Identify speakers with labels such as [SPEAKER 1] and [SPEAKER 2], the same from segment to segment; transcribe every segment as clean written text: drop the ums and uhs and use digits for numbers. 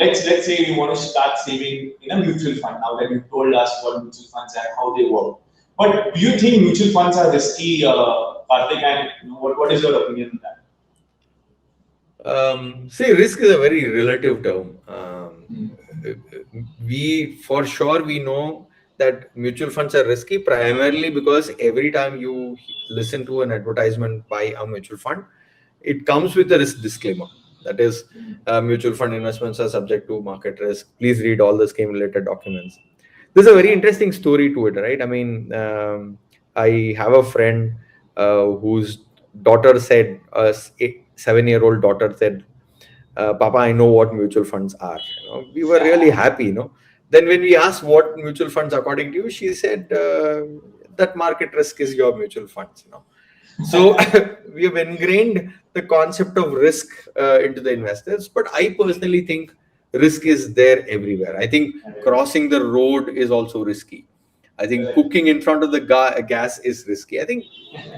[SPEAKER 1] let's say you want to start saving in a mutual fund. Now that you told us what mutual funds are, how they work, but do you think mutual funds are risky, Karthik? And what is your opinion on that?
[SPEAKER 2] See, risk is a very relative term. For sure, we know that mutual funds are risky primarily because every time you listen to an advertisement by a mutual fund, it comes with a risk disclaimer. That is, mutual fund investments are subject to market risk. Please read all the scheme related documents. There's a very interesting story to it, right? I mean, I have a friend whose daughter said, a 7-year-old daughter said, Papa, I know what mutual funds are. We were really happy. Then when we asked what mutual funds according to you, she said that market risk is your mutual funds. So we have ingrained the concept of risk into the investors. But I personally think risk is there everywhere. I think crossing the road is also risky. I think cooking in front of the gas is risky. I think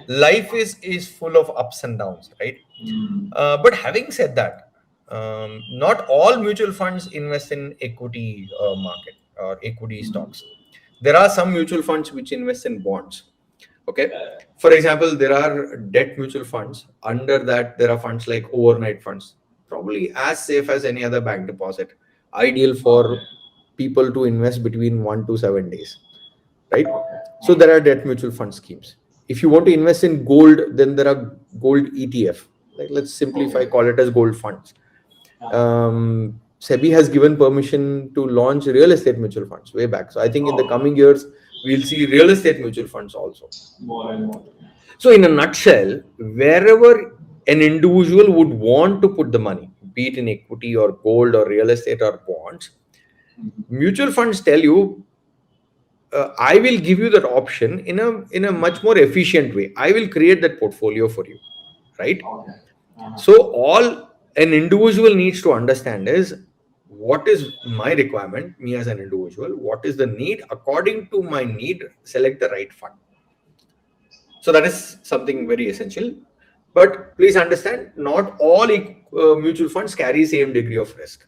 [SPEAKER 2] life is full of ups and downs, right? But having said that, not all mutual funds invest in equity market or equity stocks. There are some mutual funds which invest in bonds. Okay. For example, there are debt mutual funds. Under that, there are funds like overnight funds, probably as safe as any other bank deposit, ideal for people to invest between 1 to 7 days, right? So there are debt mutual fund schemes. If you want to invest in gold, then there are gold ETF. Like, let's simplify, call it as gold funds. SEBI has given permission to launch real estate mutual funds way back. So I think in the coming years, we'll see real estate mutual funds also.
[SPEAKER 1] More and more.
[SPEAKER 2] So in a nutshell, wherever an individual would want to put the money, be it in equity or gold or real estate or bonds, mutual funds tell you, I will give you that option in a much more efficient way. I will create that portfolio for you, right? So all an individual needs to understand is, what is my requirement, me as an individual, what is the need, according to my need, select the right fund. So that is something very essential. But please understand, not all mutual funds carry same degree of risk.